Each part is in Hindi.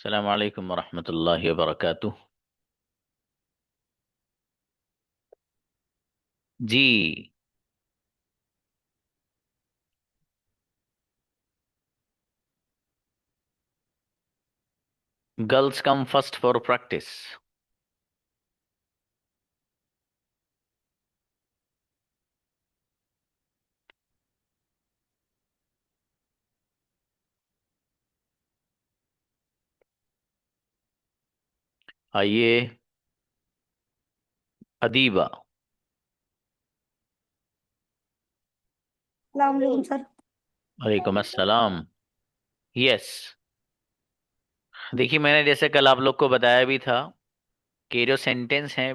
अस्सलाम वालेकुम वरहमतुल्लाहि वबरकातुह। जी। Girls come first for practice. आइए, अदीबा। अस्सलाम वालेकुम सर। वालेकुम अस्सलाम। यस। देखिए, मैंने जैसे कल आप लोग को बताया भी था कि जो सेंटेंस है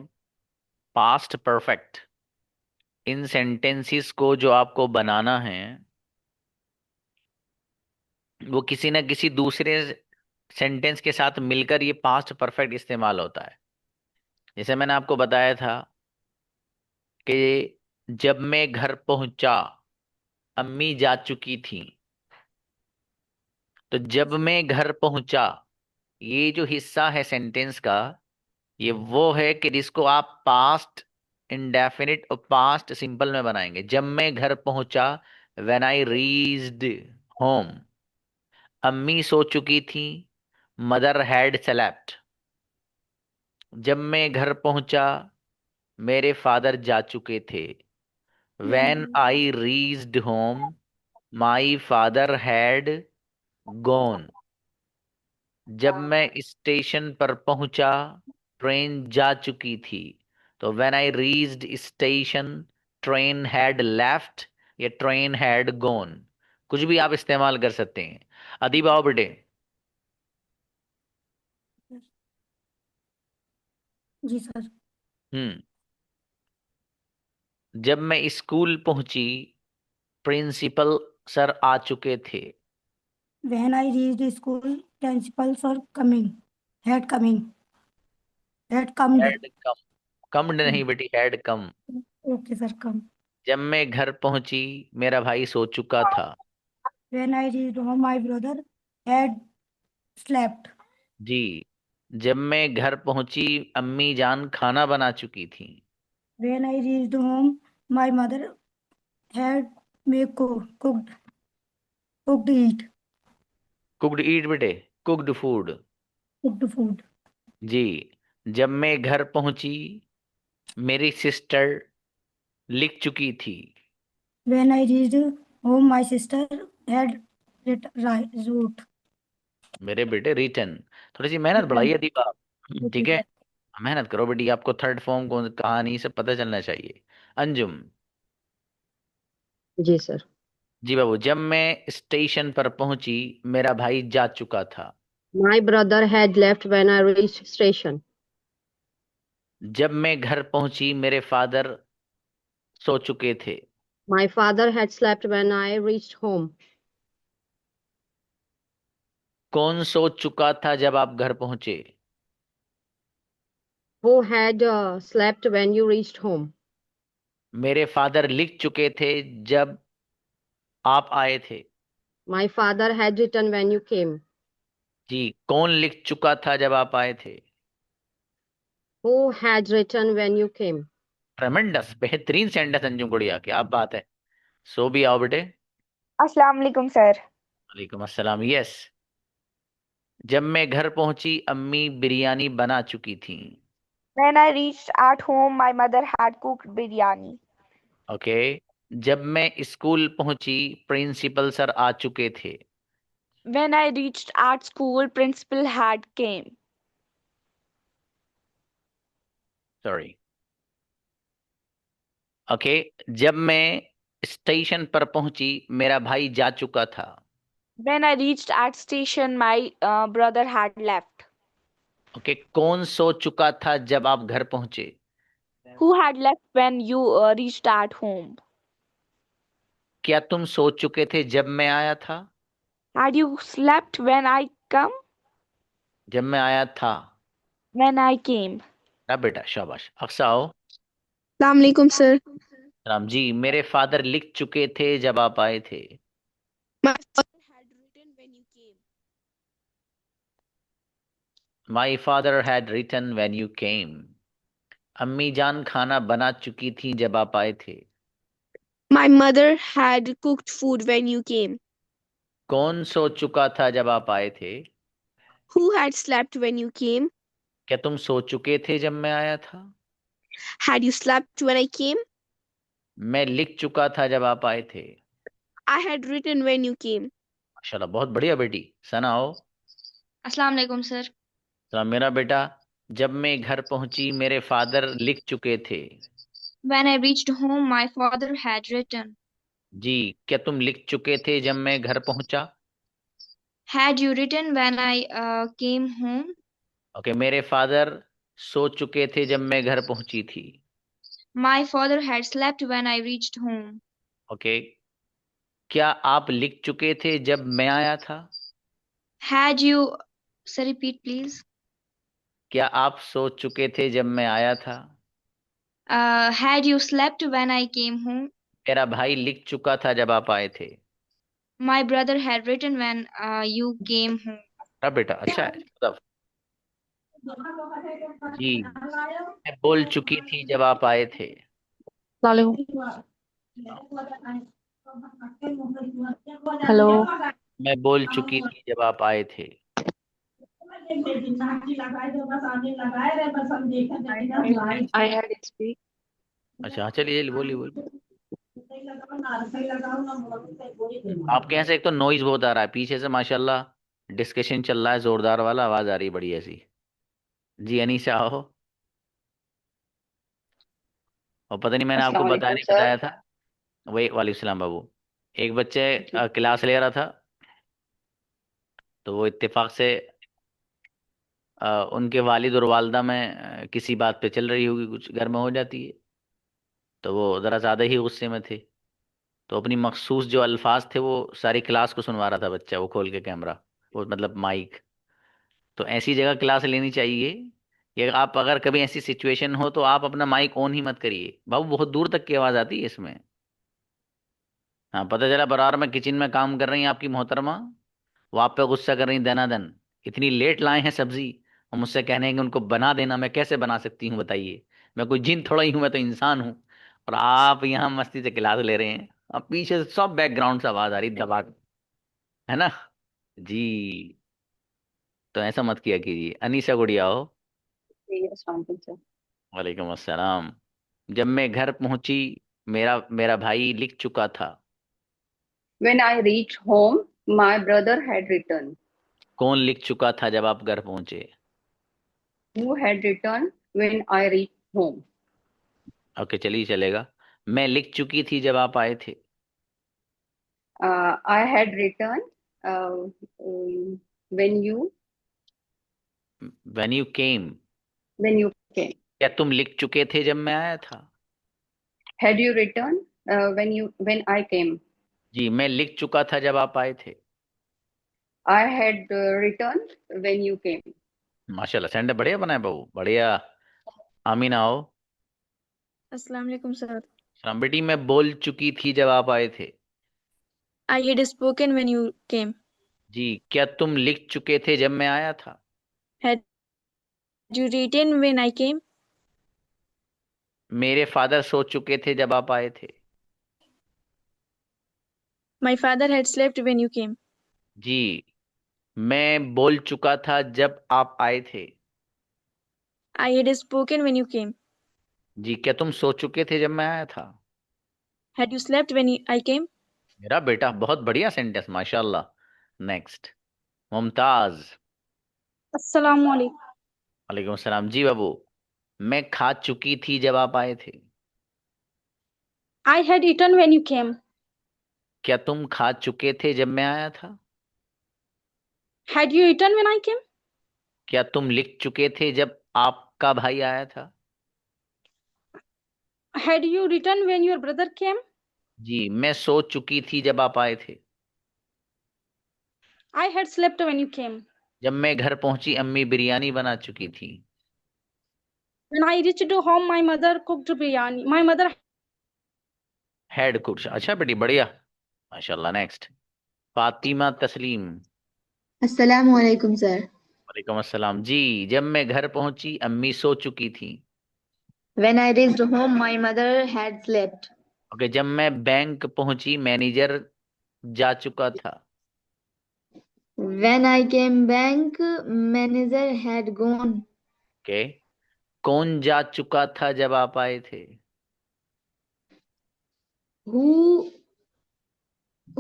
पास्ट परफेक्ट, इन सेंटेंसेस को जो आपको बनाना है वो किसी न किसी दूसरे सेंटेंस के साथ मिलकर ये पास्ट परफेक्ट इस्तेमाल होता है। जैसे मैंने आपको बताया था कि जब मैं घर पहुंचा अम्मी जा चुकी थी। तो जब मैं घर पहुंचा, ये जो हिस्सा है सेंटेंस का, ये वो है कि जिसको आप पास्ट इंडेफिनिट और पास्ट सिंपल में बनाएंगे। जब मैं घर पहुंचा, व्हेन आई रीच्ड होम, अम्मी सो चुकी थी, मदर हैड स्लेप्ट। जब मैं घर पहुंचा, मेरे फादर जा चुके थे। When I reached home, my father had gone. जब मैं स्टेशन पर पहुंचा, ट्रेन जा चुकी थी। तो when I reached station, train had left या ट्रेन हैड गॉन। कुछ भी आप इस्तेमाल कर सकते हैं। अदीब आओ बेटे। जी सर। हम्म। जब मैं स्कूल पहुंची, प्रिंसिपल सर आ चुके थे। When I reached school, principal sir had coming, had come. Had come. Comed नहीं बेटी, had come. Okay sir, come. जब मैं घर पहुंची, मेरा भाई सो चुका था। When I reached home, my brother had slept. जी। जब मैं घर पहुंची, अम्मी जान खाना बना चुकी थी। When I reached home, my mother had cooked eat, cooked eat बेटे, कुक्ड फूड। cooked food. जी। जब मैं घर पहुंची, मेरी सिस्टर लिख चुकी थी। When I reached home, my sister had wrote. मेरे बेटे रिटर्न। थोड़ी सी मेहनत बढ़ाइए दीपा। Okay ठीक है। sir. मेहनत करो बेटी, आपको थर्ड फॉर्म को कहानी से पता चलना चाहिए। अंजुम। जी सर। जी बाबू। जब मैं स्टेशन पर पहुंची, मेरा भाई जा चुका था। My brother had left when I reached station. जब मैं घर पहुंची, मेरे फादर सो चुके थे। My father had slept when I reached home. कौन सो चुका था जब आप घर पहुंचे? Who had slept when you reached home? मेरे फादर लिख चुके थे जब आप आए थे। My father had written when you came. जी। कौन लिख चुका था जब आप आए थे? Who had written when you came? ट्रेमेंडस, बेहतरीन सेंटेंस अंजुम गुड़िया, क्या आप बात है। सो भी आओ बेटे। अस्सलाम वालेकुम सर। वालेकुम अस्सलाम। यस। जब मैं घर पहुंची, अम्मी बिरयानी बना चुकी थी। When I reached at home, my mother had cooked biryani. Okay. जब मैं स्कूल पहुंची, प्रिंसिपल सर आ चुके थे। When I reached at school, principal had came. Sorry. Okay. जब मैं स्टेशन पर पहुंची, मेरा भाई जा चुका था। When I reached at station, my brother had left. Okay. कौन सो चुका था जब आप घर पहुंचे? Who had left when you reached at home? क्या तुम सो चुके थे जब मैं आया था? Had you slept when I come? जब मैं आया था। When I came. ना बेटा, शाबाश। अक्सा आओ। Assalamualaikum sir. राम जी। मेरे फादर लिख चुके थे जब आप आए थे। My father had written when you came. My father had return when you came. अम्मी जान खाना बना चुकी थी जब आप आए थे। My mother had cooked food when you came. कौन सो चुका था जब आप आए थे। Who had slept when you came? क्या तुम सो चुके थे जब मैं आया था। Had you slept when I came? मैं लिख चुका था जब आप आए थे। I had written when you came. माशाल्लाह, बहुत बढ़िया बेटी। सना आओ। अस्सलाम वालेकुम सर। सलाम मेरा बेटा। जब मैं घर पहुंची मेरे फादर लिख चुके थे। When I reached home, my father had written. जी, क्या तुम लिख चुके थे जब मैं घर पहुंचा। Had you written when I came home? Okay, मेरे फादर सो चुके थे जब मैं घर पहुंची थी। My father had slept when I reached home. Okay, क्या आप लिख चुके थे जब मैं आया था। Had you, sir, repeat please. क्या आप सो चुके थे जब मैं आया था। Had you slept when I came home? मेरा भाई लिख चुका था जब आप आए थे। My brother had written when you came home. हाँ बेटा, अच्छा है मतलब। जी, मैं बोल चुकी थी जब आप आए थे। हेलो। मैं बोल चुकी थी जब आप आए थे। I had speak. अच्छा चलिए चलिए, बोलिए बोलिए। आपके यहाँ से एक तो नॉइज बहुत आ रहा है पीछे से, माशाल्लाह डिस्कशन चल रहा है जोरदार वाला, आवाज आ रही है बढ़िया सी। जी अनीसा आओ। और पता नहीं मैंने आपको अस्सलाम बताया वालेकुम नहीं सर। बताया था। वही वालेकुम सलाम बाबू। एक बच्चे क्लास ले रहा था, तो वो इत्तेफाक से उनके वालिद और वालदा में किसी बात पे चल रही होगी, कुछ घर में हो जाती है। तो वो ज़रा ज़्यादा ही गुस्से में थे, तो अपनी मखसूस जो अल्फाज थे वो सारी क्लास को सुनवा रहा था बच्चा, वो खोल के कैमरा, वो मतलब माइक। तो ऐसी जगह क्लास लेनी चाहिए कि आप अगर कभी ऐसी सिचुएशन हो तो आप अपना माइक ऑन ही मत करिए बाबू, बहुत दूर तक की आवाज़ आती है इसमें। हाँ, पता चला बराबर में किचन में काम कर रही हैं आपकी मोहतरमा, वो आप पे गुस्सा कर रही दनादन, इतनी लेट लाए हैं सब्जी, और मुझसे कहने हैं कि उनको बना देना। मैं कैसे बना सकती हूँ बताइए, मैं कोई जिन थोड़ा ही हूँ, मैं तो इंसान हूँ। और आप यहाँ मस्ती से क्लास ले रहे हैं, अब पीछे से सब बैकग्राउंड से आवाज आ रही दबा के, है ना। जी, तो ऐसा मत किया कीजिए। अनीसा गुड़िया हो। जी अस्सलाम वालेकुम सर। वालेकुम अस्सलाम। जब मैं घर पहुंची मेरा मेरा भाई लिख चुका था। When I reached home, my brother had written. कौन लिख चुका था जब आप घर पहुंचे। Who had written when I reached home? Okay चलिए चलेगा। मैं लिख चुकी थी जब आप आए थे। I had written when you when you came. when you came. क्या तुम लिख चुके थे जब मैं आया था। Had you written when I came? जी, मैं लिख चुका था जब आप आए थे। I had written when you came. माशाल्लाह, सेंडर बढ़िया बनाए बाबू, बढ़िया। आमीना आओ। अस्सलाम वालेकुम सर। सलाम बेटी, मैं बोल चुकी थी जब आप आए थे। I had spoken when you came. जी, क्या तुम लिख चुके थे जब मैं आया था। Had you written when I came? मेरे फादर सो चुके थे जब आप आए थे। My father had slept when you came. जी, मैं बोल चुका था जब आप आए थे। I had spoken when you came. जी, क्या तुम सो चुके थे जब मैं आया था। Had you slept when I came? मेरा बेटा बहुत बढ़िया सेंटेंस, माशाल्लाह। नेक्स्ट, मुमताज। अस्सलाम वालेकुम। वालेकुम सलाम। जी बाबू, मैं खा चुकी थी जब आप आए थे। I had eaten when you came. क्या तुम खा चुके थे जब मैं आया था। Had you eaten when I came? क्या तुम लिख चुके थे जब आपका भाई आया था। Had you written when your brother came? जी, मैं सो चुकी थी जब आप आए थे। I had slept when you came. जब मैं घर पहुंची अम्मी बिरयानी बना चुकी थी। When I reached home, my mother cooked biryani. My mother head कुछ, अच्छा बेटी बढ़िया, माशाल्लाह। नेक्स्ट, फातिमा तस्लीम। अस्सलाम वालेकुम सर। वालेकुम अस्सलाम जी। जब मैं घर पहुंची अम्मी सो चुकी थी। When I reached home, my mother had slept. Okay, जब मैं बैंक पहुंची मैनेजर जा चुका था। When I came back, manager had gone. Okay, कौन जा चुका था जब आप आए थे?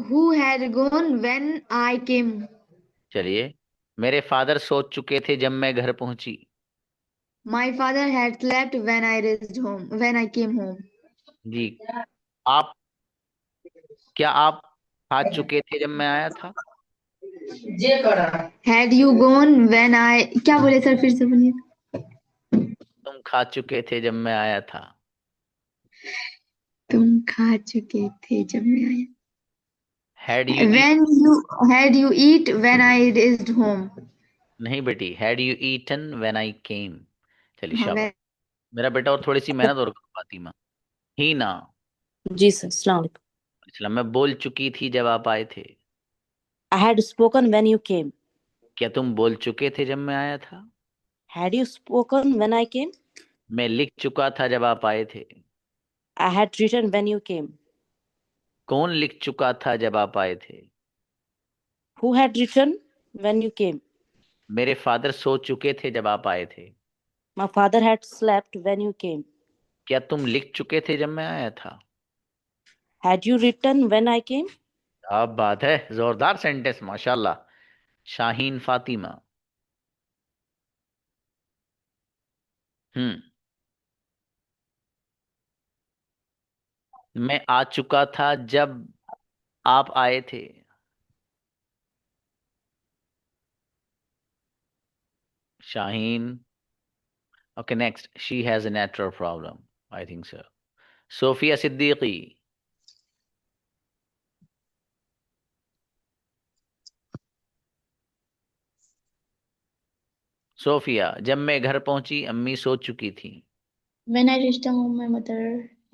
Who had gone when I came? चलिए, मेरे फादर सो चुके थे जब मैं घर पहुंची। My father had slept when I reached home. When I came home. जी, आप क्या आप खा चुके थे जब मैं आया था? Had you gone when I? क्या बोले सर, फिर से बोलिए. तुम खा चुके थे जब मैं आया था। तुम खा चुके थे जब मैं आया. Had you eat? Had you eat when I reached home? नहीं बेटी, had you eaten when I came. चलिए हाँ, शाबाश मेरा बेटा, और थोड़ी सी मेहनत और करो फातिमा। ही ना। जी सर, अस्सलाम वालेकुम। इसलिए मैं बोल चुकी थी जब आप आए थे। I had spoken when you came. क्या तुम बोल चुके थे जब मैं आया था? Had you spoken when I came? मैं लिख चुका था जब आप आए थे। I had written when you came. कौन लिख चुका था जब आप आए थे? Who had written when you came? मेरे फादर सो चुके थे जब आप आए थे। My father had slept when you came. क्या तुम लिख चुके थे जब मैं आया था? Had you written when I came? अब बात है, जोरदार सेंटेंस माशाल्लाह। शाहीन फातिमा। हम्म। मैं आ चुका था जब आप आए थे। Shaheen. Okay next, she has a network problem, I think so. Sofia Siddiqui. Sofia, जब मैं घर पहुंची अम्मी सो चुकी थी। When I reached home, my mother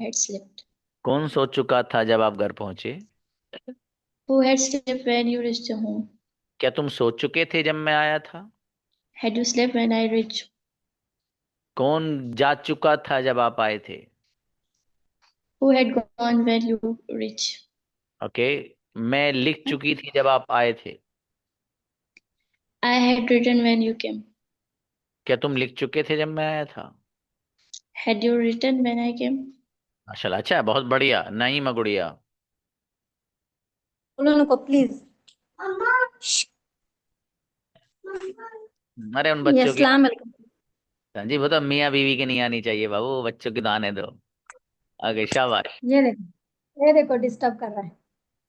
had slept. कौन सो चुका था जब आप घर पहुंचे? Who had slept when you reached home? क्या तुम सो चुके थे जब मैं आया था? Had you slept when I reached? कौन जा चुका था जब आप आए थे? Who had gone when you reached? Okay, मैं लिख चुकी थी जब आप आए थे। I had written when you came. क्या तुम लिख चुके थे जब मैं आया था? Had you written when I came? माशाल्लाह, अच्छा है, बहुत बढ़िया। नईमा गुड़िया। उनको प्लीज। अरे उन बच्चों की, अस्सलाम वालेकुम। हाँ जी, वो तो मियाँ बीवी की नहीं आनी चाहिए बाबू, बच्चों की तो आने दो। आगे शाबाश। ये देखो डिस्टर्ब कर रहा है।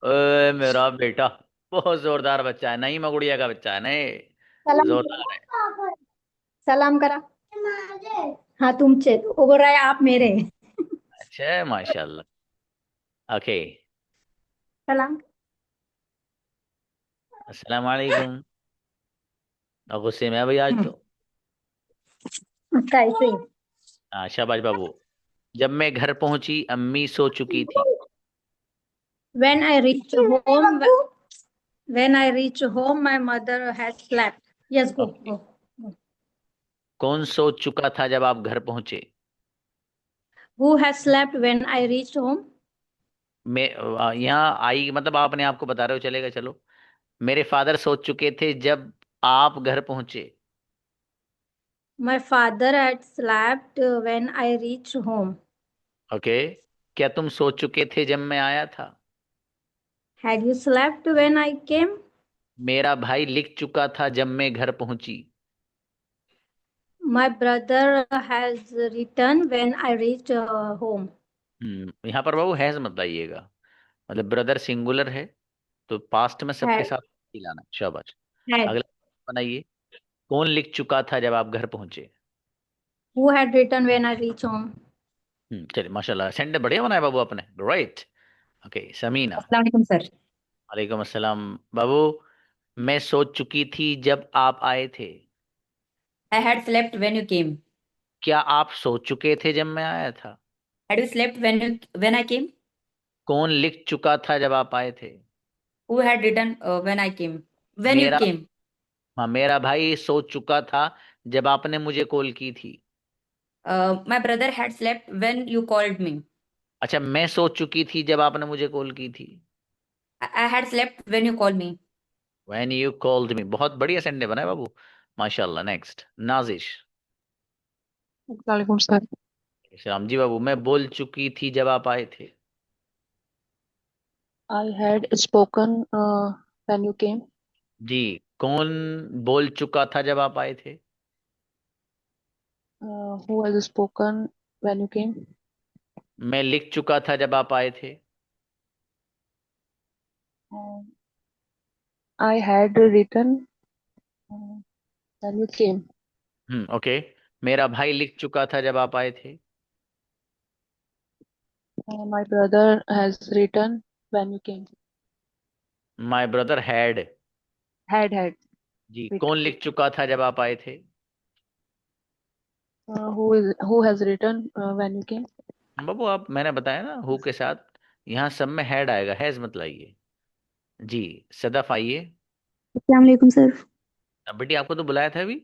ओए मेरा बेटा, बहुत जोरदार बच्चा है, नईमा गुड़िया का बच्चा है नहीं, सलाम जोरदार है। सलाम करा। हाँ तुमचे वो बोल रहा है आप मेरे। अच्छा है, माशाल्लाह। ओके, सलाम। अस्सलाम वालेकुम। और गुस्से में है भाई आज तो। उसका ऐसे ही। हाँ शाबाश बाबू। जब मैं घर पहुंची अम्मी सो चुकी थी। When I reached home, my mother had slept. Yes, go, okay, go. कौन सो चुका था जब आप घर पहुंचे? Who has slept when I reached home? मैं यहाँ आई मतलब आपने आपको बता रहे हो, चलेगा चलो। मेरे फादर सो चुके थे जब आप घर पहुंचे। My father had slept when I reached home. Okay, क्या तुम सो चुके थे जब मैं आया था? Had you slept when I came? मेरा भाई लिख चुका था जब मैं घर पहुंची। My brother has written when I reached home. यहाँ पर बाबू हैज मत लाइएगा, मतलब ब्रदर सिंगुलर है तो पास्ट में सबके Had, साथ ही लाना। शाबाश। had. अगला बनाइए, कौन लिख चुका था जब आप घर पहुंचे? Who had written when I reached home? चलिए माशाल्लाह, सेंटेंस बढ़िया बनाया बाबू आपने, राइट। ओके, समीना। अस्सलाम वालेकुम सर। वालेकुम अस्सलाम बाबू। मैं सो चुकी थी जब आप आए थे। I had slept when you came. क्या आप सो चुके थे जब मैं आया था? Had you slept when I came? कौन लिख चुका था जब आप आए थे? Who had written when I came? When you मेरा came? हाँ, मेरा भाई सो चुका था जब आपने मुझे कॉल की थी। My brother had slept when you called me. अच्छा, मैं सो चुकी थी जब आपने मुझे कॉल की थी। I had slept when you called me. When you called me, बहुत बढ़िया सेंडे बना है बाबू, माशाल्लाह। नेक्स्ट, नाजिश। वालेकुम सर। श्याम जी बाबू, मैं बोल चुकी थी जब आप आए थे। I had spoken when you came. जी, कौन बोल चुका था जब आप आए थे? Who has spoken when you came? मैं लिख चुका था जब आप आए थे। I had written when you came. Okay. मेरा भाई लिख चुका था जब आप आए थे। My brother has written when you came. My brother had. Had जी, written. कौन लिख चुका था जब आप आए थे? Who has written when you came? बाबू, आप, मैंने बताया ना हु के साथ यहाँ सब में हैड आएगा, हैज मत लाइए। जी, सदफ आइए। अस्सलाम वालेकुम सर। अब बेटी, आपको तो बुलाया था अभी।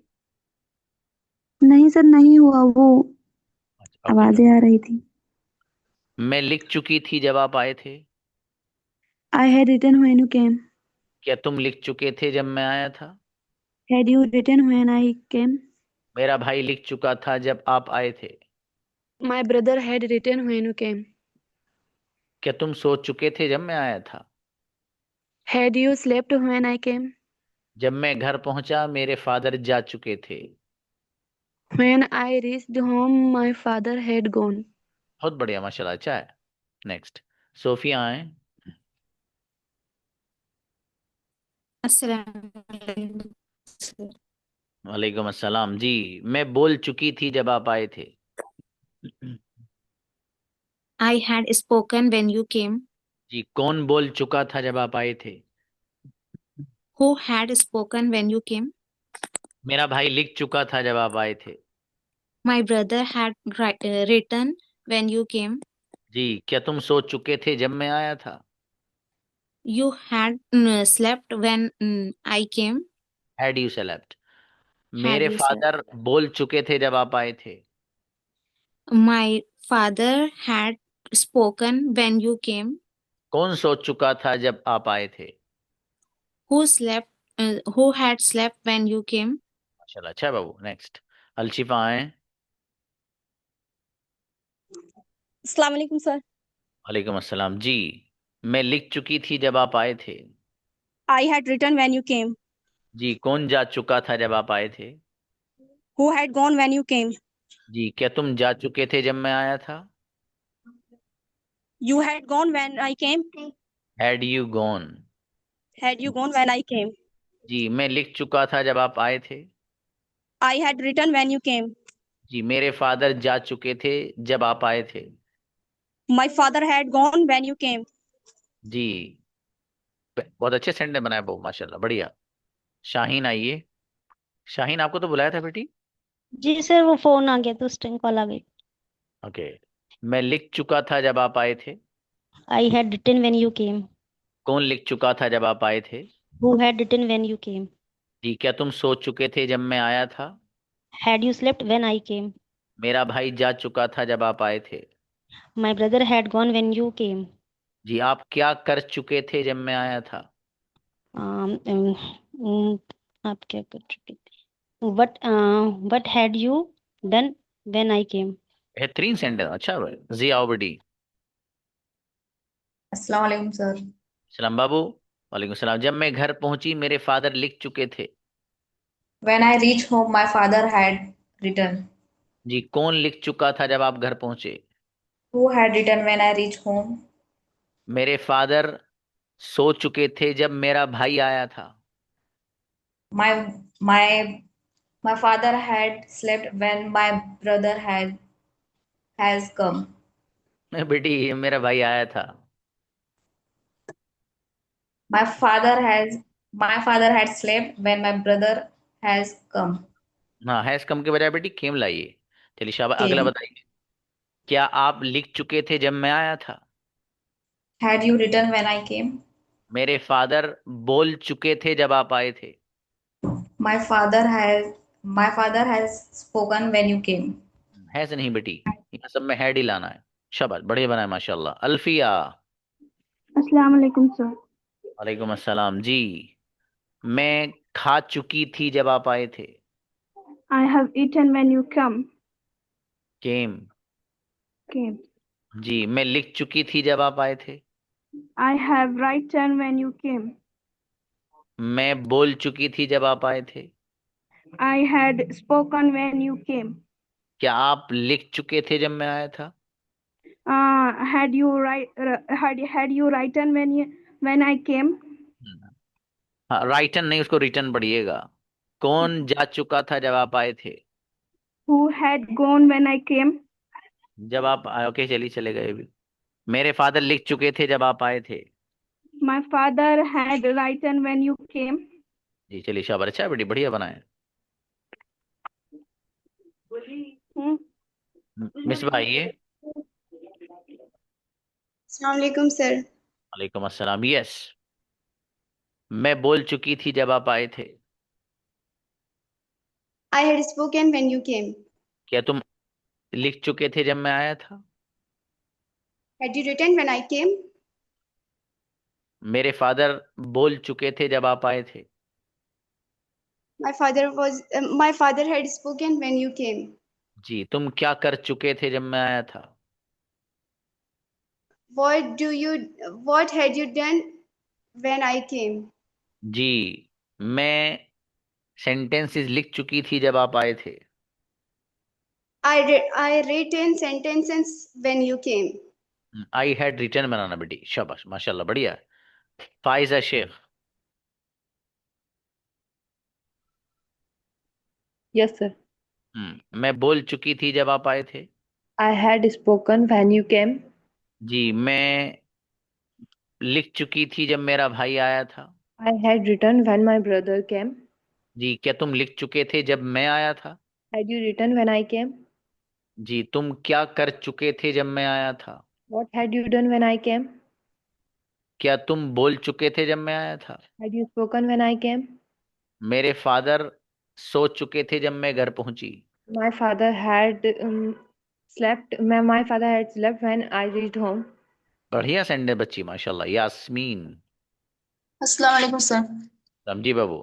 नहीं सर, नहीं हुआ वो, ओके। आवाजें आ रही थी। मैं लिख चुकी थी जब आप आए थे। I had written when you came. क्या तुम लिख चुके थे जब मैं आया था? Had you written when I came? मेरा भाई लिख चुका था जब आप आए थे। My brother had written when you came. क्या तुम सो चुके थे जब मैं आया था? Had you slept when I came? जब मैं घर पहुंचा मेरे फादर जा चुके थे। When I reached home, my father had gone. बहुत बढ़िया, माशाल्लाह, अच्छा है। नेक्स्ट, सोफिया आए। अस्सलाम वालेकुम सर। वालेकुम अस्सलाम। जी, मैं बोल चुकी थी जब आप आए थे। I had spoken when you came. जी, कौन बोल चुका था जब आप आए थे? Who had spoken when you came? मेरा भाई लिख चुका था जब आप आए थे। My brother had written when you came. जी, क्या तुम सो चुके थे जब मैं आया था? You had slept when I came. Had you select. Had मेरे you slept? फादर बोल चुके थे जब आप आए थे। My father had spoken when you came. कौन सो चुका था जब आप आए थे? Who slept? Who had slept when you came? माशाल्लाह, अच्छा है बाबू। नेक्स्ट, अलशिफा आए। अस्सलाम वालेकुम सर। वालेकुम अस्सलाम। जी, मैं लिख चुकी थी जब आप आए थे। I had written when you came. जी, कौन जा चुका था जब आप आए थे? Who had gone when you came? जी, क्या तुम जा चुके थे जब मैं आया था? You had gone when I came. Had you gone. Had you gone when I came? जी, मैं लिख चुका था जब आप आए थे। I had written when you came. जी, मेरे फादर जा चुके थे जब आप आए थे। My father had gone when you came. जी, बहुत अच्छे सेंटेंस बनाए बाबू, माशाल्लाह, बढ़िया। शाहीन आइए। शाहीन, आपको तो बुलाया था बेटी। जी सर, वो फोन आ गया तो उस टाइम कॉल आ गई। ओके। मैं लिख चुका था जब आप आए थे। I had written when you came. कौन लिख चुका था जब आप आए थे? Who had written when you came? जी, क्या तुम सो चुके थे जब मैं आया था? Had you slept when I came? मेरा भाई जा चुका था जब आप आए थे। My brother had gone when you came. जी, आप क्या कर चुके थे जब मैं आया था? Um, um, um, आप क्या कर चुके थे? What had you done when I came? बेहतरीन सेंटेंस, अच्छा भाई। जी आओ बेटी। अस्सलाम वालेकुम सर। सलाम बाबू। वालेकुम सलाम। जब मैं घर पहुंची मेरे फादर लिख चुके थे। When I reached home, my father had written. जी, कौन लिख चुका था जब आप घर पहुंचे? Who had written when I reached home? मेरे फादर सो चुके थे जब मेरा भाई आया था। My my my father had slept when my brother has come. बेटी, ये मेरा भाई आया था। My father had slept when my brother has come. हाँ, हैज कम के बजाय बेटी केम लाइए। चलिए शाबाश, अगला Came. बताइए। क्या आप लिख चुके थे जब मैं आया था? Had you written when I came? मेरे फादर बोल चुके थे जब आप आए थे। My father has spoken when you came. है से नहीं बेटी, यहाँ सब में हैड ही लाना है। शाबाश, बढ़िया बनाया माशाल्लाह। अल्फिया। अस्सलाम वालेकुम सर। वालेकुम अस्सलाम जी। मैं खा चुकी थी जब आप आए थे। I have eaten when you came. came जी। मैं लिख चुकी थी जब आप आए थे। I have written when you came. मैं बोल चुकी थी जब आप आए थे। I had spoken when you came. क्या आप लिख चुके थे जब मैं आया था। Had you written when I came? हाँ, राइटन नहीं, उसको रिटर्न पढ़िएगा। कौन जा चुका था जब आप आए थे। Who had gone when I came? जब आप आए, ओके चलिए चले गए भी। मेरे फादर लिख चुके थे जब आप आए थे। My father had written when you came. जी चलिए शाबाश, अच्छा बेटी, बढ़िया बनाए। मिस भाई ये। अस्सलाम वालेकुम सर। वालेकुम अस्सलाम। यस, मैं बोल चुकी थी जब आप आए थे। I had spoken when you came. क्या तुम लिख चुके थे जब मैं आया था। Had you written when I came? मेरे फादर बोल चुके थे जब आप आए थे। My father had spoken when you came. जी, तुम क्या कर चुके थे जब मैं आया था। What had you done when I came? जी, मैं सेंटेंसेस लिख चुकी थी जब आप आए थे। I written sentences when you came. I had return बनाना बेटी, शाबाश माशाल्लाह, बढ़िया। फाइजा शेख। Yes, sir. मैं बोल चुकी थी जब आप आए थे। I had spoken when you came. जी, मैं लिख चुकी थी जब मेरा भाई आया था। I had written when my brother came. जी, क्या तुम लिख चुके थे जब मैं आया था। Had you written when I came? जी, तुम क्या कर चुके थे जब मैं आया था। What had you done when I came? क्या तुम बोल चुके थे जब मैं आया था। Had you spoken when I came? मेरे फादर सो चुके थे जब मैं घर पहुंची। My father had slept. My father had slept when I reached home. बढ़िया सेंडे बच्ची माशाल्लाह। यास्मीन। अस्सलाम वालेकुम सर। समझी बाबू।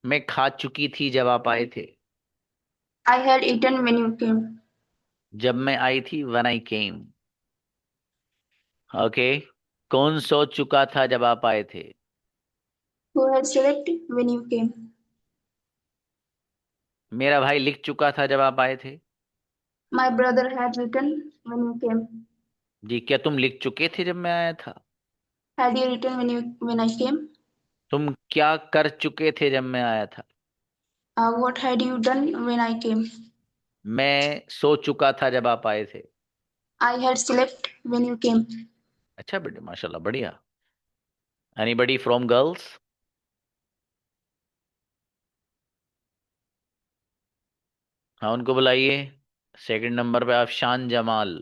मैं खा चुकी थी जब आप आए थे। I had eaten when you came. जब मैं आई थी, when I came। ओके, कौन सो चुका था जब आप आए थे। Who had slept when you came? मेरा भाई लिख चुका था जब आप आए थे। My brother had written when you came. जी, क्या तुम लिख चुके थे जब मैं आया था। Had you written when I came? तुम क्या कर चुके थे जब मैं आया था। What had you done when I came? मैं सो चुका था जब आप आए थे। I had slept when you came. अच्छा बेटे माशाल्लाह, बढ़िया। Anybody from girls. हाँ, उनको बुलाइए। सेकंड नंबर पे Afshan Jamal.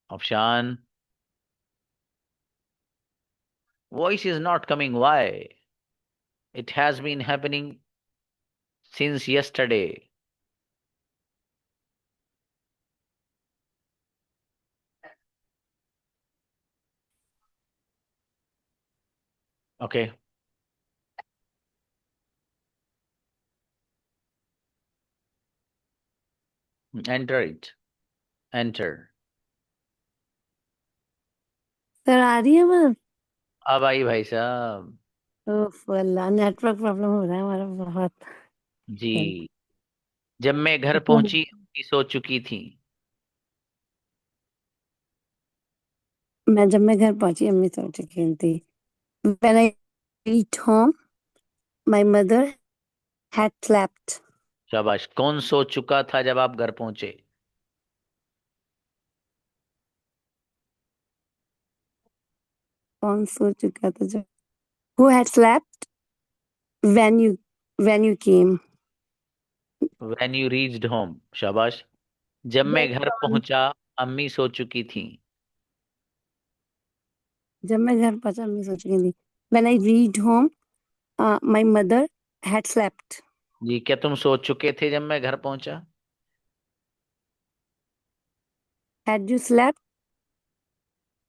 Afshan, voice is not coming. Why? It has been happening since yesterday. Okay. Enter it. Enter. Sir आ रही है बात। अब आई भाई साहब। ओफ अल्लाह, नेटवर्क प्रॉब्लम हो रहा है हमारा बहुत। जी, जब मैं घर पहुंची अम्मी सो चुकी थी। जब मैं घर पहुंची अम्मी सो चुकी थी। When I reached home, my mother had slept. शाबाश। कौन सो चुका था जब आप घर पहुंचे। कौन सो चुका था जब Who had slept when you came? When you reached home। शाबाश। जब मैं घर पहुंचा अम्मी सो चुकी थी। जब मैं घर पहुंचा, मैं सोच रही थी when I reach home my mother had slept. जी, क्या तुम सो चुके थे जब मैं घर पहुंचा? Had you slept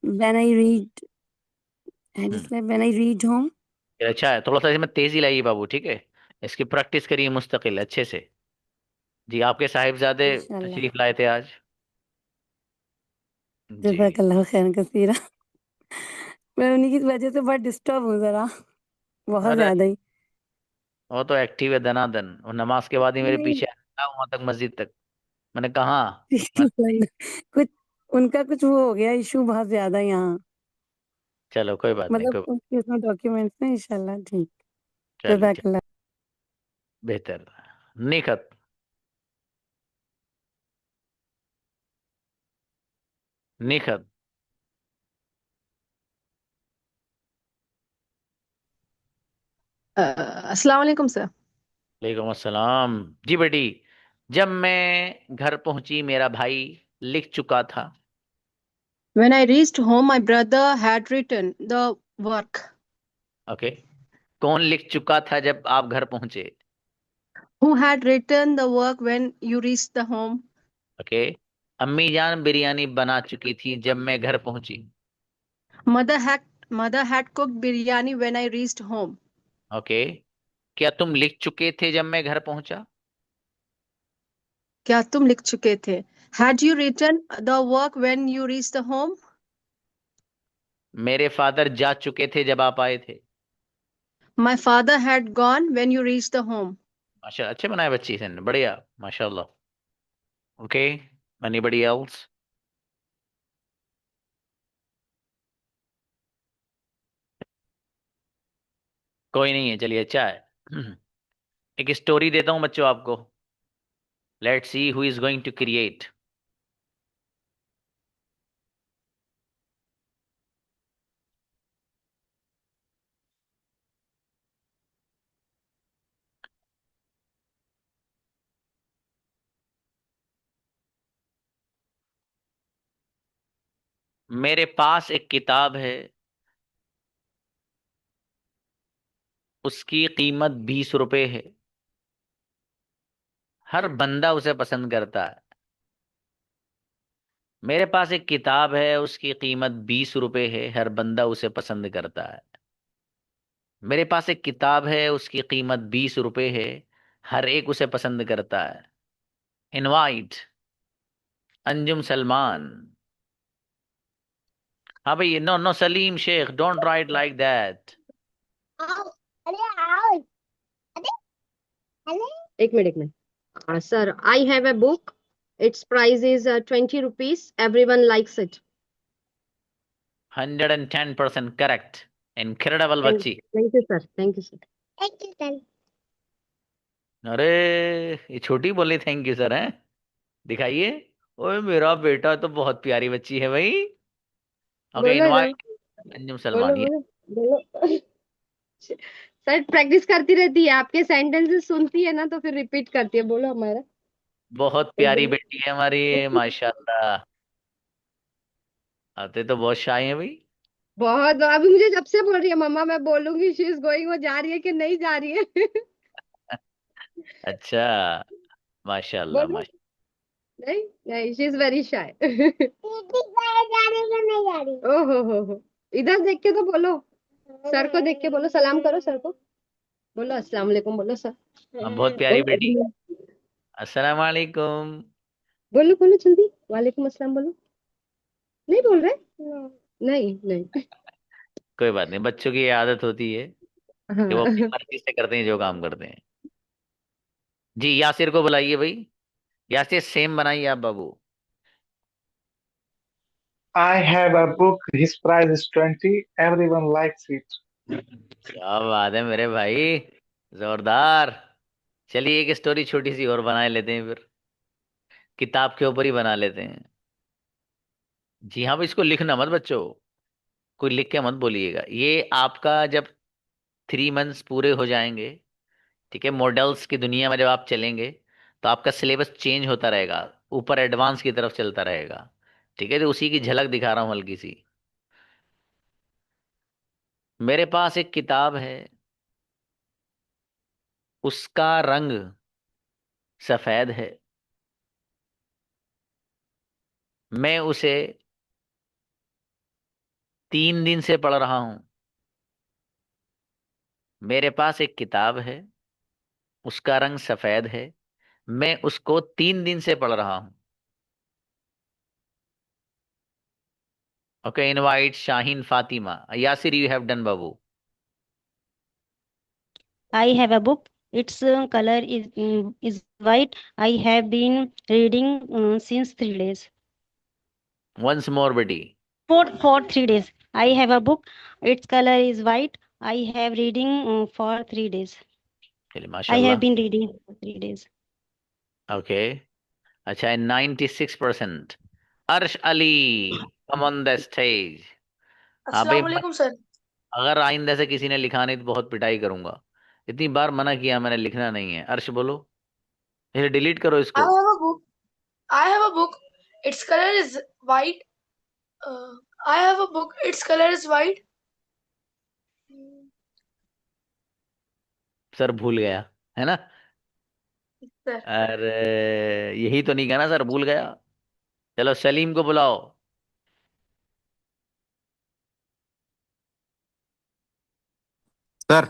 when I reach had you hmm slept when I reach home. अच्छा है, थोड़ा सा इसमें तेजी लाइए बाबू, ठीक है? इसकी प्रैक्टिस करिए मुस्तकिल अच्छे से। जी, आपके साहिबजादे इंशाल्लाह। तशरीफ लाए थे आज। जी, जज़ाकल्लाह खैरन कसीरा। मैं उन्हीं की वजह से बहुत डिस्टर्ब हूँ जरा, बहुत अरे ज्यादा ही। वो तो एक्टिव है दनादन, और नमाज के बाद ही मेरे नहीं, पीछे आया वहां तक, मस्जिद तक। मैंने कहा कुछ उनका कुछ वो हो गया इशू बहुत ज्यादा यहाँ, चलो कोई बात नहीं, मतलब कोई बात। उनके उसमें डॉक्यूमेंट्स में। इंशाल्लाह ठीक। चलो ठीक, जज़ाकल्लाह। बेहतर। निखत। निखत। अस्सलाम वालेकुम सर। वालेकुम अस्सलाम। जी बेटी, जब मैं घर पहुंची मेरा भाई लिख चुका था। When I reached home, my brother had written the work. Okay, कौन लिख चुका था जब आप घर पहुंचे? Who had written the work when you reached the home? Okay, अम्मी जान बिरयानी बना चुकी थी जब मैं घर पहुंची। Mother had cooked biryani when I reached home. Okay, क्या तुम लिख चुके थे जब मैं घर पहुंचा? क्या तुम लिख चुके थे? Had you written the work when you reached the home? मेरे फादर जा चुके थे जब आप आए थे। My father had gone when you reached the home. माशा, अच्छे बनाए बच्ची से, बढ़िया, माशाल्लाह। Okay, anybody else? कोई नहीं है, चलिए अच्छा है। एक स्टोरी देता हूं बच्चों आपको। Let's see who is going to create. मेरे पास एक किताब है, उसकी कीमत 20 रुपए है। हर बंदा उसे पसंद करता है। मेरे पास एक किताब है, उसकी कीमत 20 रुपए है, हर बंदा उसे पसंद करता है। मेरे पास एक किताब है, उसकी कीमत 20 रुपए है, हर एक उसे पसंद करता है। इनवाइट अंजुम सलमान। हाँ भाई, no no Salim Shaikh, don't write like that. एक मिनट एक minute. Sir, I have a book. Its price is 20 rupees. Everyone likes it. 110% correct. Incredible Thank, बच्ची। thank you, sir. Thank you, sir. Thank you, sir. अरे ये छोटी बोली थैंक यू सर, है? दिखाइए। ओए मेरा बेटा तो बहुत प्यारी बच्ची है भाई। ओके, बोलो ना। इनवाइट अंजुम बोलो सलमान ये। बोलो बोलो। सर प्रैक्टिस करती रहती है, आपके सेंटेंसेस सुनती है ना तो फिर रिपीट करती है। बोलो हमारा। बहुत एक प्यारी बोलो। बेटी है हमारी, माशाल्लाह। आते तो बहुत शाय है भाई। बहुत अभी मुझे जब से बोल रही है मम्मा मैं बोलूंगी शी इज गोइंग, वो जा रही है कि नहीं जा रही है। अच्छा, माशाल्लाह बोलो। माशा। नहीं नहीं, शी इज वेरी शाय। ओहो हो, इधर देख के तो बोलो। सर को देख के बोलो, सलाम करो सर को। बोलो अस्सलाम वालेकुम, बोलो सर। हाँ, बहुत प्यारी बेटी। बोलो अस्सलाम वालेकुम। बोलो बोलो जल्दी, वालेकुम अस्सलाम बोलो। नहीं बोल रहे? नहीं नहीं। कोई बात नहीं, बच्चों की ये आदत होती है कि वो अपनी हाँ। मर्जी से करते हैं जो काम करते हैं। जी, यासिर को बुलाइए भाई। यासिर सेम बनाइए आप बाबू। I have a book. His price is 20. Everyone likes it. क्या बात है मेरे भाई, जोरदार। चलिए एक स्टोरी छोटी सी और बना लेते हैं फिर, किताब के ऊपर ही बना लेते हैं। जी हाँ भाई, इसको लिखना मत बच्चों, कोई लिख के मत बोलिएगा। ये आपका जब 3 मंथ्स पूरे हो जाएंगे, ठीक है, मॉडल्स की दुनिया में जब आप चलेंगे, तो आपका सिलेबस चेंज होता रहेगा, ऊपर एडवांस की तरफ चलता रहेगा। ठीक है, तो उसी की झलक दिखा रहा हूँ हल्की सी। मेरे पास एक किताब है, उसका रंग सफेद है, मैं उसे 3 दिन से पढ़ रहा हूं। मेरे पास एक किताब है, उसका रंग सफेद है, मैं उसको 3 दिन से पढ़ रहा हूं। Okay, invite Shaheen Fatima. Yasir, you have done Babu. I have a book. Its color is white. I have been reading since 3 days. Once more बेटी। For 3 days. I have a book. Its color is white. I have reading for 3 days. चलिए, I माशाल्लाह। have been reading for 3 days. Okay, अच्छा है। 96%। अर्श Ali, come on the stage. हाँ भाई, अस्सलाम वालेकुम सर। अगर आइंदा से किसी ने लिखा नहीं तो बहुत पिटाई करूंगा। इतनी बार मना किया मैंने, लिखना नहीं है। अर्श बोलो, इसे डिलीट करो I इसको। have a book. I have a book. Its color is white. I have a book. Its color is white. Sir भूल गया, है ना? Sir. अरे, यही तो नहीं कहना सर भूल गया। चलो सलीम को बुलाओ। Sir,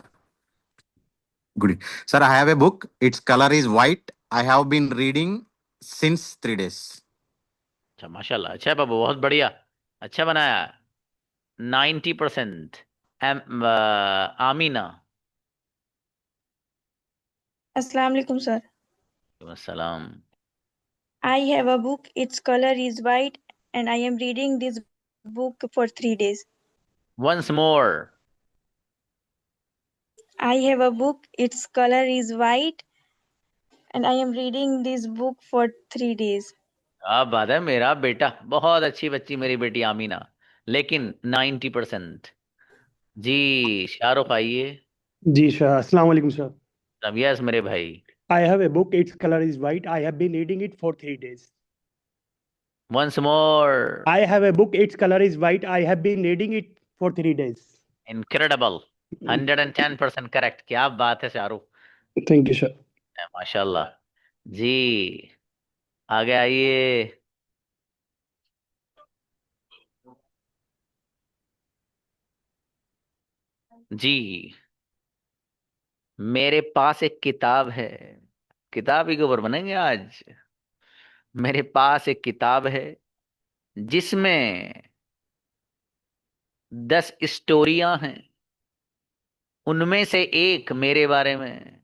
good. Sir, I have a book. Its color is white. I have been reading since 3 days. अच्छा, माशाल्लाह, अच्छा है बाबू, बहुत बढ़िया, अच्छा बनाया। 90%। आमीना। Assalamu alaikum, sir. सलाम। I have a book. Its color is white, and I am reading this book for 3 days. Once more. I have a book. Its color is white, and I am reading this book for 3 days. क्या बात है मेरा बेटा, बहुत अच्छी बच्ची मेरी बेटी आमीना। लेकिन 90%। जी शाहरुख आइए। जी सर, अस्सलाम वालेकुम सर। अब यस मेरे भाई। I have a book. Its color is white. I have been reading it for 3 days. Once more. I have a book. Its color is white. I have been reading it for 3 days. Incredible. 110% correct. क्या बात है शाहरुख, Thank you, sir. माशाल्लाह। जी आगे आइए। जी, मेरे पास एक किताब है, किताब ही के ऊपर बनेंगे आज। मेरे पास एक किताब है जिसमें 10 स्टोरियां हैं, उनमें से एक मेरे बारे में है।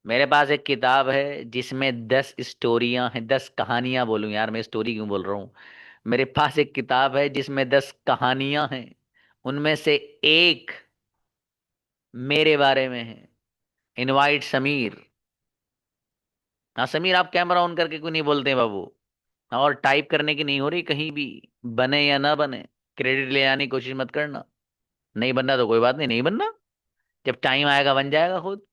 मेरे पास एक किताब है जिसमें 10 स्टोरियां हैं, 10 कहानियां बोलूं यार, मैं स्टोरी क्यों बोल रहा हूं। मेरे पास एक किताब है जिसमें 10 कहानियां हैं, उनमें से एक मेरे बारे में है। इनवाइट समीर। हाँ समीर, आप कैमरा ऑन करके क्यों नहीं बोलते हैं बाबू? हाँ, और टाइप करने की नहीं हो रही कहीं भी, बने या ना बने, क्रेडिट ले आने की कोशिश मत करना। नहीं बनना तो कोई बात नहीं, नहीं बनना, जब टाइम आएगा बन जाएगा खुद।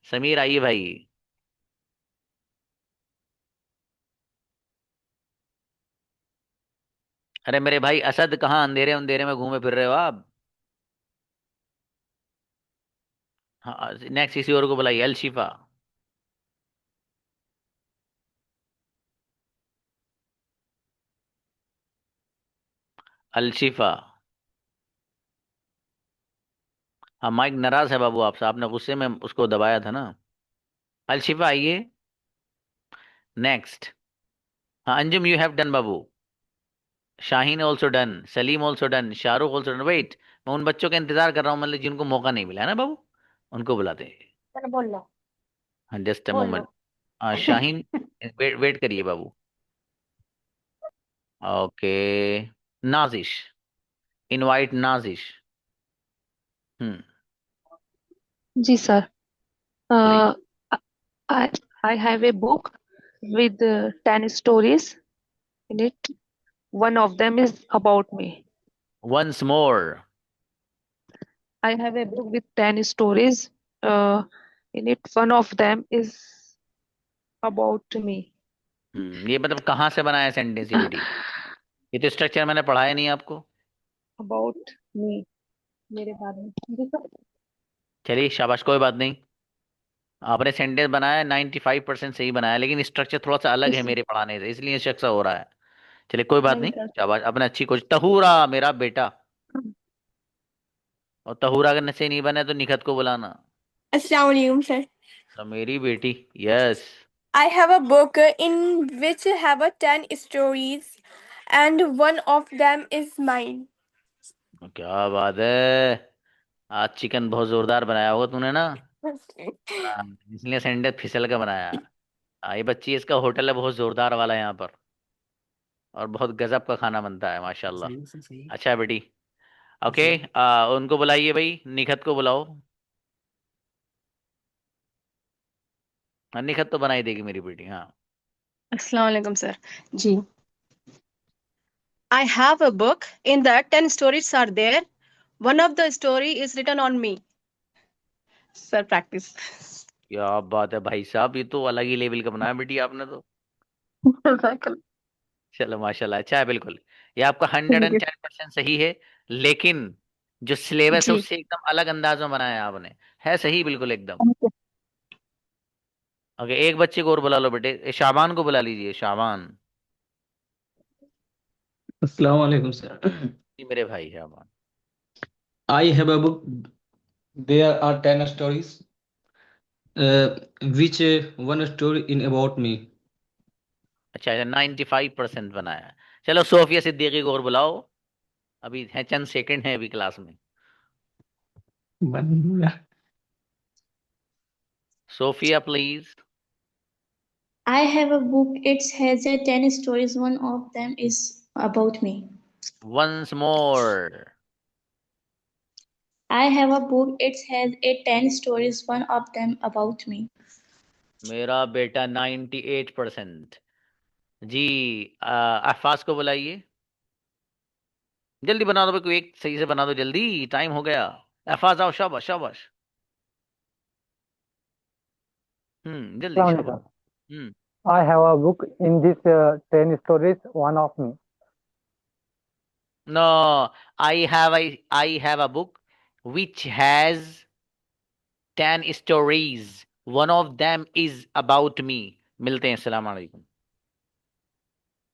समीर आइए भाई। अरे मेरे भाई असद, कहाँ अंधेरे अंधेरे में घूमे फिर रहे हो आप? हाँ, नेक्स्ट किसी और को बुलाइए। अलशिफा। अलशिफा। हाँ, माइक नाराज है बाबू आपसे, आपने गुस्से में उसको दबाया था ना। अलशिफा आइए। नेक्स्ट। हाँ अंजुम, यू हैव डन बाबू। Shaheen also done, Salim also done, Shahrukh also done. Wait, मैं उन बच्चों का इंतजार कर रहा हूँ, मतलब जिनको मौका नहीं मिला है ना बाबू, उनको बुलाते हैं। चलो बोल लो, हाँ जस्ट अ बोल मोमेंट। लो। हाँ शाहीन, वेट वेट करिए बाबू। Okay, Nazish. Invite Nazish. Hmm, जी sir. Please. I I have a book with 10 stories in it. One of them is about me. Once more. I have a book with 10 stories. In it, one of them is about me. ये मतलब कहाँ से बनाया सेंटेंस ये बेटी? ये तो स्ट्रक्चर मैंने पढ़ाया नहीं आपको। about me. मेरे बारे में जी सर। चलिए शाबाश, कोई बात नहीं, आपने सेंटेंस बनाया 95% सही बनाया, लेकिन स्ट्रक्चर थोड़ा सा अलग है मेरे पढ़ाने से, इसलिए शक सा हो रहा है। चलिए कोई बात नहीं नहीं, सर। शाबाश, अपने अच्छी कोच तहूरा मेरा बेटा, और तहूरा अगर से नहीं बने तो निखत को बुलाना। Assalamu alaikum, sir. तो मेरी बेटी, yes. I have a book in which have a 10 stories, and one of them is mine. क्या बात है, आज चिकन बहुत जोरदार बनाया होगा तूने ना। हाँ, इसलिए सेंटेंस फिसल का बनाया। ये बच्ची, इसका होटल है बहुत जोरदार वाला यहाँ पर, और बहुत गजब का खाना बनता है माशाल्लाह। अच्छा है बेटी। ओके, उनको बुलाइए भाई, निखत को बुलाओ। हाँ, निखत तो बनाई देगी मेरी बेटी, हाँ। Assalamu alaikum, sir. Ji. I have a book. In that 10 stories are there. One of the story is written on me. Sir, practice. क्या बात है भाई साहब, ये तो अलग ही लेवल का बनाया बेटी आपने तो। चलो माशाल्लाह, अच्छा है बिल्कुल। ये आपका 110% सही है, लेकिन जो सिलेबस है जी. उससे एकदम अलग अंदाज में बनाया है आपने। है सही बिल्कुल एकदम। ओके, एक बच्चे को और बुला लो बेटे, शाबान को बुला लीजिए, शाबान। Assalamu alaikum, sir. जी मेरे भाई शाबान। I have a book. There are 10 stories, which one story in about me. अच्छा, 95% बनाया है। चलो सोफिया सिद्दीकी को और बुलाओ, अभी है चंद सेकंड है अभी क्लास में। Sofia please. I have a book. It has 10 stories. One of them is about me. Once more. I have a book. It has 10 stories. One of them about me. मेरा बेटा 98%। जी, अहफाज को बुलाइए, जल्दी बना दो भाई, कोई एक सही से बना दो, जल्दी टाइम हो गया। अहफाज आओ, शाबाश शाबाश। जल्दी Assalamu शाबाश। alaikum. I have a book in this 10 stories, one of me. No, I have a book which has 10 stories, one of them is about me। मिलते हैं, अस्सलाम वालेकुम।